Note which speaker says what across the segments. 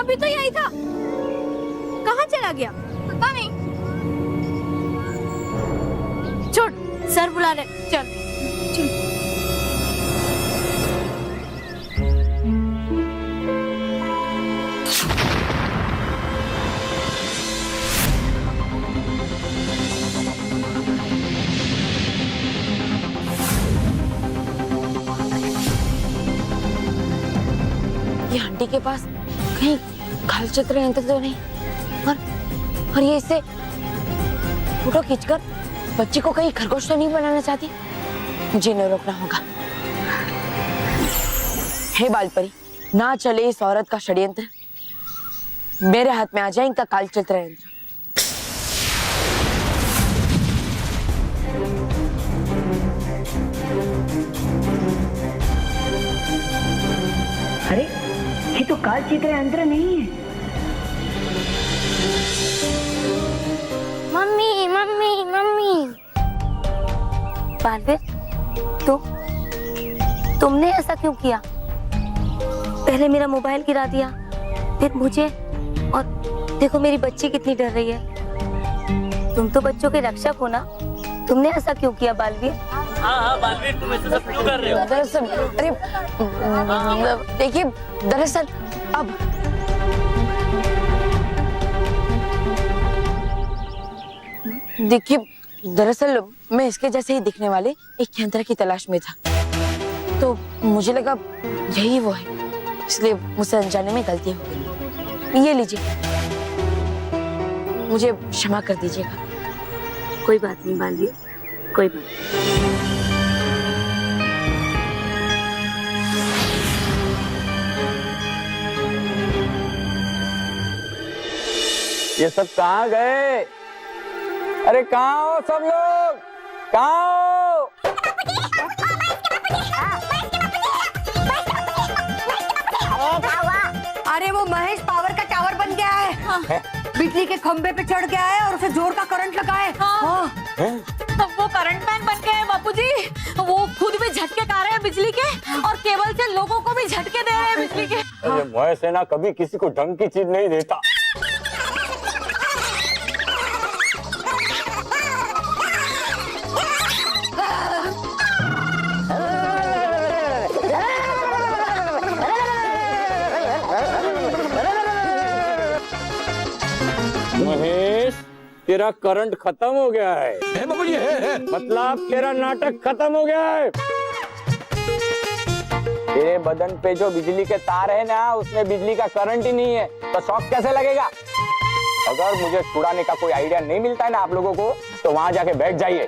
Speaker 1: अभी तो यही था। कहाँ चला गया पता नहीं। छोड़, सर बुला रहे, चल चल।
Speaker 2: ये आंटी के पास कहीं काल चित्र यंत्र तो नहीं, और ये इससे फोटो खींचकर बच्ची को कहीं खरगोश तो नहीं बनाना चाहती। मुझे न रोकना होगा। हे बालपरी, ना चले इस औरत का षड्यंत्र, मेरे हाथ में आ जाए इनका काल चित्र यंत्र।
Speaker 3: अरे ये तो काल चित्र यंत्र नहीं है।
Speaker 1: Mummy mummy mummy. बालवीर, तुमने ऐसा क्यों किया? पहले मेरा मोबाइल गिरा दिया, फिर मुझे, और देखो मेरी बच्ची कितनी डर रही है। तुम तो बच्चों के रक्षक हो ना, तुमने ऐसा क्यों किया बालवीर?
Speaker 4: हाँ बालवीर, तुम ऐसा सब क्यों कर रहे हो?
Speaker 2: दरअसल अरे देखिए, दरअसल अब देखिए, दरअसल मैं इसके जैसे ही दिखने वाले एक यंत्र की तलाश में था, तो मुझे लगा यही वो है, इसलिए मुझसे अनजाने में गलती हो गई। ये लीजिए, मुझे क्षमा कर दीजिएगा।
Speaker 1: कोई बात नहीं बालवीर, कोई बात नहीं।
Speaker 5: ये सब कहाँ गए? अरे कहाँ हो सब लोग? कहाँ हो?
Speaker 3: अरे वो महेश पावर का टावर बन गया है।
Speaker 1: हाँ।
Speaker 3: बिजली के खंबे पे चढ़ गया है और उसे जोर का करंट लगा है।
Speaker 1: हाँ। वो करंट मैन बन गए हैं बापूजी। वो खुद भी झटके खा रहे हैं बिजली के, और केबल से लोगों को भी झटके दे रहे हैं बिजली के।
Speaker 5: अरे महेश है ना, कभी किसी को ढंग की चीज नहीं देता। महेश, तेरा करंट खत्म हो गया है बाबूजी। है मतलब तेरा नाटक खत्म हो गया है। तेरे बदन पे जो बिजली के तार है ना, उसमें बिजली का करंट ही नहीं है, तो शॉक कैसे लगेगा? अगर मुझे छुड़ाने का कोई आइडिया नहीं मिलता है ना आप लोगों को, तो वहां जाके बैठ जाइए।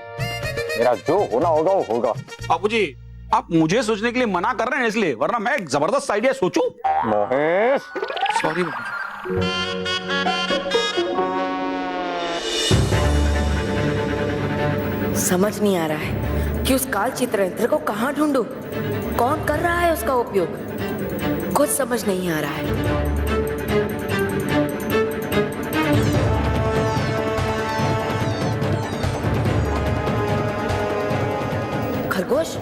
Speaker 5: मेरा जो होना होगा वो होगा।
Speaker 6: बाबूजी, आप मुझे सोचने के लिए मना कर रहे हैं इसलिए, वरना मैं एक जबरदस्त आइडिया सोचूं।
Speaker 5: महेश,
Speaker 6: सॉरी बाबूजी।
Speaker 2: समझ नहीं आ रहा है कि उस काल चित्र यंत्र को कहाँ ढूंढूं, कौन कर रहा है उसका उपयोग, कुछ समझ नहीं आ रहा है। खरगोश,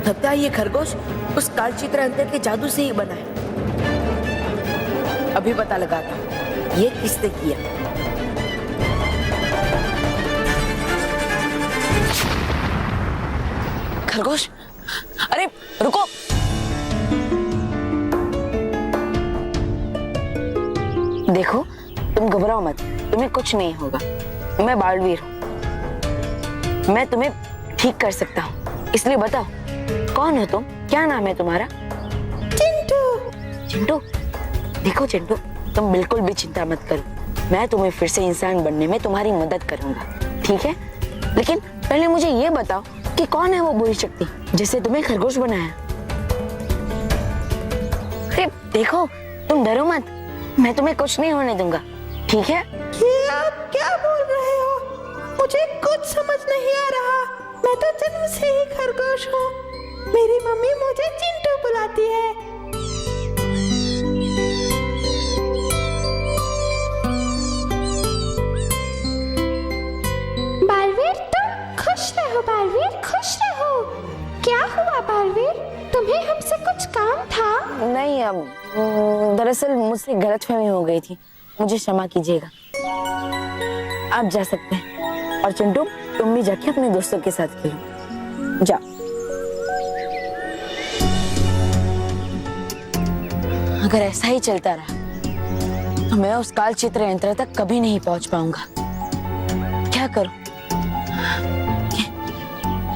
Speaker 2: लगता है ये खरगोश उस काल चित्र यंत्र के जादू से ही बना है। अभी पता लगाता हूं ये किसने किया। खरगोश, अरे रुको। देखो, तुम घबराओ मत, तुम्हें कुछ नहीं होगा। मैं बालवीर हूँ, मैं तुम्हें ठीक कर सकता हूँ, इसलिए बताओ कौन हो तुम, क्या नाम है तुम्हारा? चिंटू। चिंटू, देखो चिंटू, तुम बिल्कुल भी चिंता मत करो, मैं तुम्हें फिर से इंसान बनने में तुम्हारी मदद करूंगा, ठीक है? लेकिन पहले मुझे ये बताओ कि कौन है वो बुरी शक्ति जिससे तुम्हें खरगोश बनाया? अरे देखो, तुम डरो मत, मैं तुम्हें कुछ नहीं होने दूंगा, ठीक है?
Speaker 7: ये आप क्या बोल रहे हो? मुझे कुछ समझ नहीं आ रहा। मैं तो जन्म से ही खरगोश हूँ। मेरी मम्मी मुझे चिंटू बुलाती है। बालवीर, तुम खुश रहो। बालवीर, खुश रहो। क्या हुआ बालवीर? तुम्हें हमसे कुछ काम था?
Speaker 2: नहीं, दरअसल मुझसे गलतफहमी हो गई थी, मुझे क्षमा कीजिएगा। आप जा सकते हैं। और चिंटू, तुम भी जाके अपने दोस्तों के साथ खेलो, जा। अगर ऐसा ही चलता रहा तो मैं उस काल चित्र यंत्र तक कभी नहीं पहुंच पाऊंगा। क्या करूं?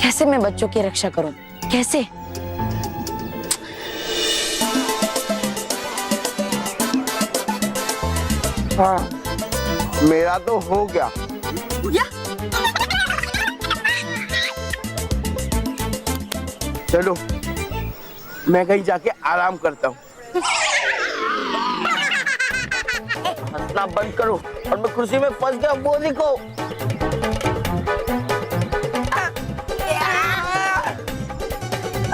Speaker 2: कैसे मैं बच्चों की रक्षा करूं? कैसे?
Speaker 8: हाँ, मेरा तो हो गया। चलो, मैं कहीं जाके आराम करता हूँ। हंसना बंद करो और मैं कुर्सी में फंस गया वो देखो।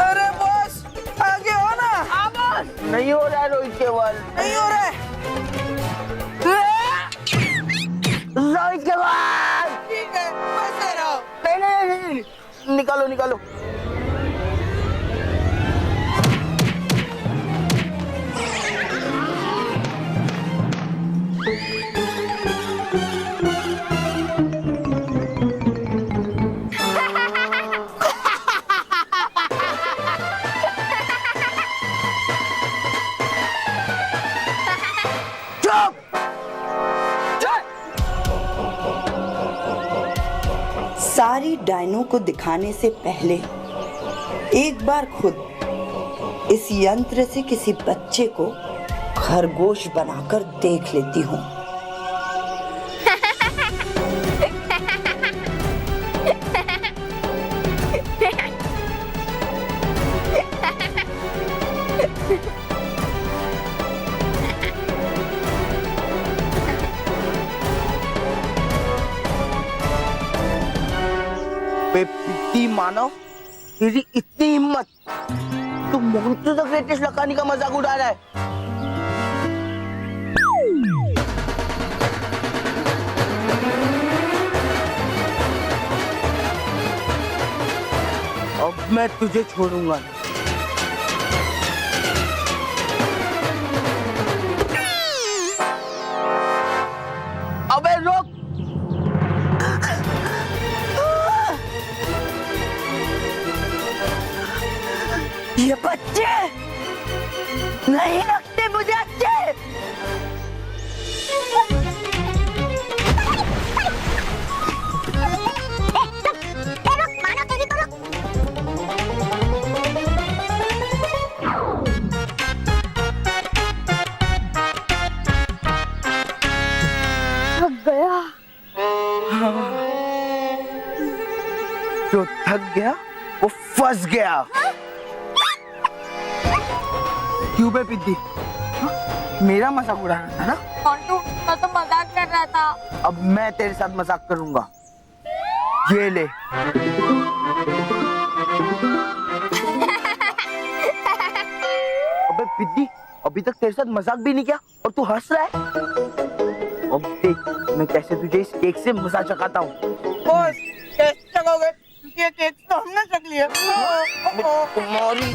Speaker 7: अरे बॉस, आगे हो ना।
Speaker 8: नहीं हो रहा है रोहित केवल,
Speaker 7: नहीं हो रहा है।
Speaker 8: रोहित केवल।
Speaker 7: ठीक है, बस रहो।
Speaker 8: नहीं, निकालो निकालो।
Speaker 9: सारी डायनों को दिखाने से पहले एक बार खुद इस यंत्र से किसी बच्चे को खरगोश बनाकर देख लेती हूँ।
Speaker 8: पिट्टी मानव, तेरी इतनी हिम्मत, तू मोहित द ग्रेटेस्ट लखानी का मजाक उड़ा रहा है। अब मैं तुझे छोड़ूंगा। अबे रोक।
Speaker 9: ये बच्चे नहीं लगते मुझे अच्छे।
Speaker 8: जो थक गया वो फंस गया। क्यों बे पिद्दी? मेरा मजाक उड़ा रहा था ना?
Speaker 1: मैं तो मजाक कर रहा था।
Speaker 8: अब मैं तेरे साथ मजाक करूंगा। ये ले। अबे पिद्दी, अभी तक तेरे साथ मजाक भी नहीं किया और तू हंस रहा है। अब देख मैं कैसे तुझे इस केक से मजा चखाता हूँ।
Speaker 7: बॉस, कैसे चखोगे? ये केक तो हमने चख लिया।
Speaker 8: तुम्हारी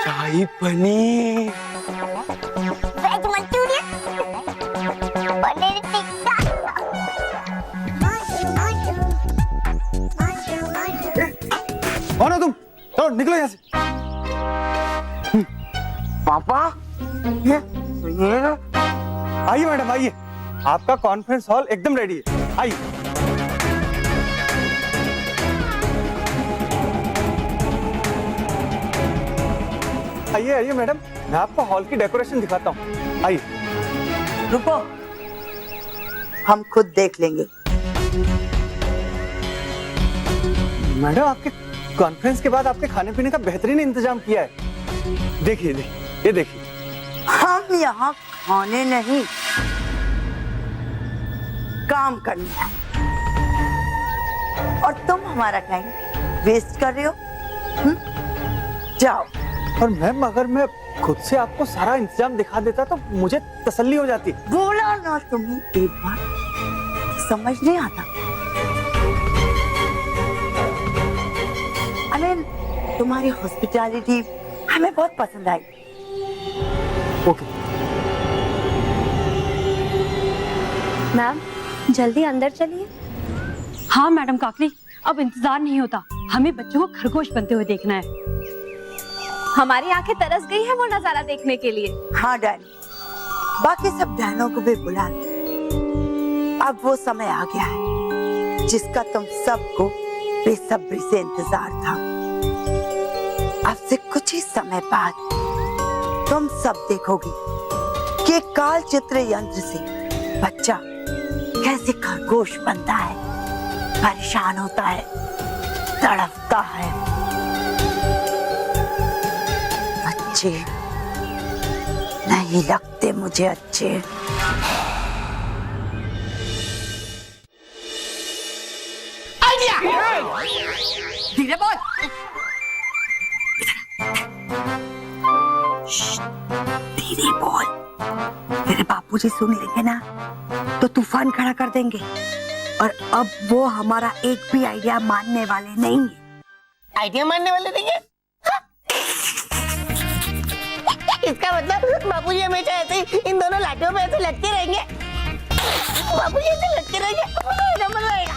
Speaker 8: शाही पनीर,
Speaker 1: वेज मंचूरियन, पनीर टिक्का,
Speaker 10: कौन हो तुम? चलो निकलो यहाँ से।
Speaker 8: पापा ये ना
Speaker 10: आइए मैडम आइए, आपका कॉन्फ्रेंस हॉल एकदम रेडी है, आइए। आइए आइए मैडम, मैं आपको हॉल की डेकोरेशन दिखाता हूँ, आइए।
Speaker 9: रुको, हम खुद देख लेंगे।
Speaker 10: मैडम आपके कॉन्फ्रेंस के बाद आपके खाने पीने का बेहतरीन इंतजाम किया है। देखिए देखिए, ये देखिए।
Speaker 9: हम यहाँ खाने नहीं, काम करने आए। और तुम हमारा टाइम वेस्ट कर रहे हो। जाओ।
Speaker 10: और मैम अगर मैं खुद से आपको सारा इंतजाम दिखा देता तो मुझे तसल्ली हो जाती।
Speaker 9: बोला ना तुम्हें एक बार, समझ नहीं आता। अनिल, तुम्हारी हॉस्पिटैलिटी हमें बहुत पसंद आई।
Speaker 10: ओके
Speaker 1: मैम, जल्दी अंदर चलिए।
Speaker 3: हाँ मैडम काकली, अब इंतजार नहीं होता, हमें बच्चों को खरगोश बनते हुए देखना है।
Speaker 1: हमारी आंखें तरस गई है वो नजारा देखने के लिए।
Speaker 9: हाँ डैनी, बाकी सब बहनों को भी बुला लो। अब वो समय आ गया है जिसका तुम सबको बेसब्री से इंतजार था। अब से कुछ ही समय बाद तुम सब देखोगी कि काल चित्र यंत्र से बच्चा कैसे खरगोश बनता है, परेशान होता है, तड़पता है। अच्छे नहीं लगते मुझे अच्छे।
Speaker 3: धीरे बोल।
Speaker 9: धीरे बोल, मेरे बापूजी सुन लेंगे ना तो तूफान खड़ा कर देंगे। और अब वो हमारा एक भी आइडिया मानने वाले नहीं है।
Speaker 7: आइडिया मानने वाले नहीं है? इसका मतलब बापूजी हमेशा ऐसे ही इन दोनों लाठियों पे ऐसे लटके रहेंगे। बापूजी ऐसे लटके रहेंगे, मजा आएगा।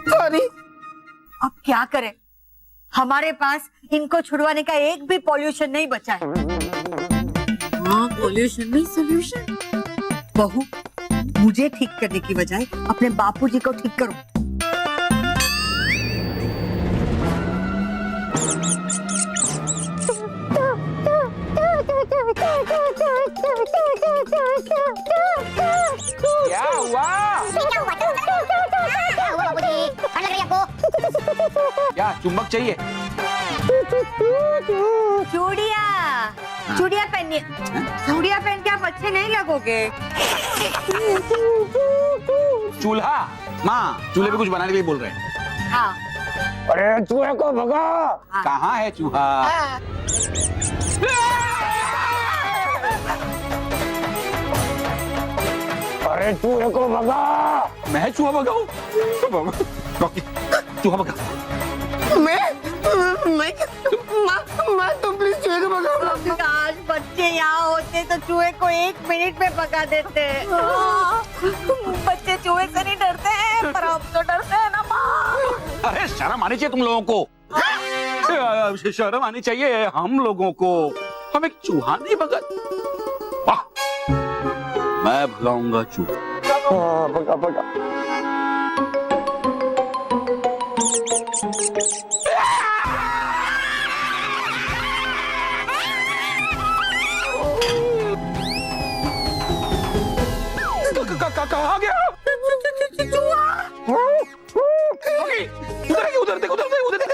Speaker 9: सॉरी। अब क्या करें, हमारे पास इनको छुड़वाने का एक भी पॉल्यूशन नहीं बचा है। हाँ, पॉल्यूशन नहीं सोल्यूशन। बहू, मुझे ठीक करने की बजाय अपने बापूजी को ठीक करो।
Speaker 5: क्या हुआ? क्या चुंबक चाहिए?
Speaker 3: चूड़िया, चूड़िया पहनिए। चूड़िया पहन के आप अच्छे नहीं लगोगे।
Speaker 6: चूल्हा माँ, चूल्हे पे कुछ बनाने के लिए बोल रहे हैं।
Speaker 3: हाँ।
Speaker 5: अरे चूहे को भगा।
Speaker 6: कहाँ है चूहा?
Speaker 5: अरे चूहे को भगा।
Speaker 6: मैं चूहा भगाऊं? रॉकी, चूहा भगा।
Speaker 7: माँ तुम प्लीज चूहे को भगाओ।
Speaker 3: काश बच्चे यहाँ होते तो चूहे को 1 मिनट में पका देते। बच्चे चूहे से नहीं डरते हैं, पर हम तो डरते हैं ना माँ।
Speaker 6: अरे शर्म आनी चाहिए तुम लोगों को। शर्म आनी चाहिए हम लोगों को। हम एक चूहा नहीं भगा। वाह, मैं भगाऊंगा चूहा।
Speaker 5: भगा भगा।
Speaker 6: कहाँ गया? उधर उधर देख, उधर देख, उधर देख।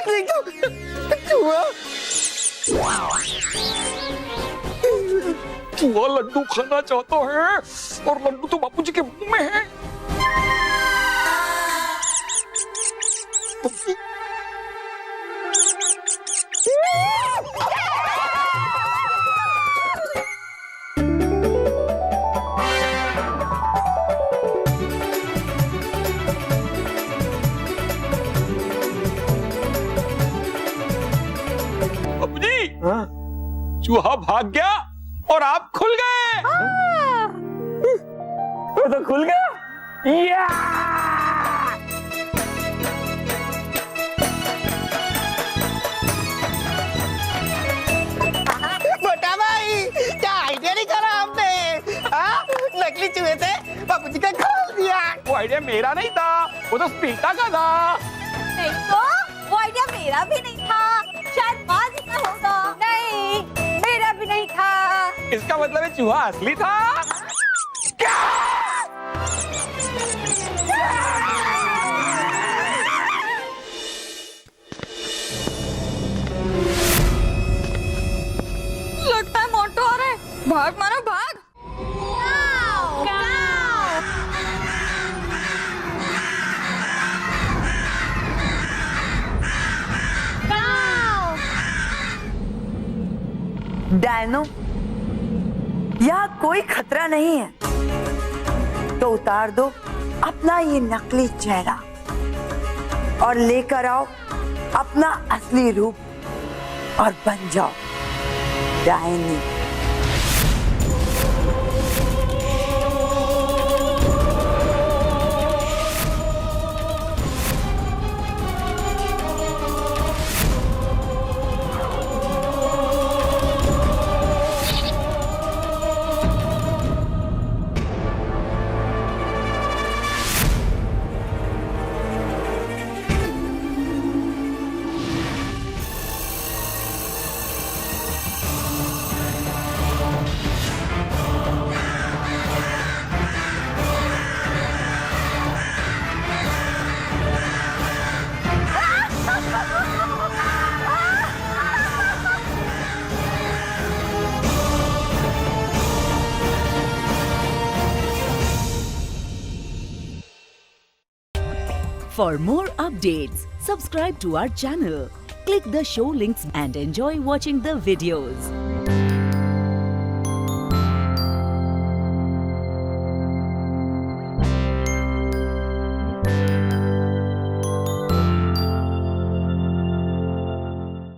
Speaker 6: चूहा लड्डू खाना चाहता है और लड्डू तो बापूजी के मुंह में है। चूहा भाग गया और आप खुल गए।
Speaker 5: वो तो खुल गया।
Speaker 8: हुए थे, बाबूजी का खोल दिया।
Speaker 6: वो आइडिया मेरा नहीं था, वो तो स्पीता का था।
Speaker 1: नहीं तो वो आइडिया मेरा भी नहीं था, शायद माँ जितना होगा। नहीं, मेरा भी नहीं था।
Speaker 6: इसका मतलब है चूहा असली था।
Speaker 1: लगता है मोटू आ रहा है, भाग मारो भाग।
Speaker 9: डायनो, यहाँ कोई खतरा नहीं है तो उतार दो अपना ये नकली चेहरा और लेकर आओ अपना असली रूप और बन जाओ tiny.
Speaker 11: For more updates, subscribe to our channel, click the show links and enjoy watching the videos.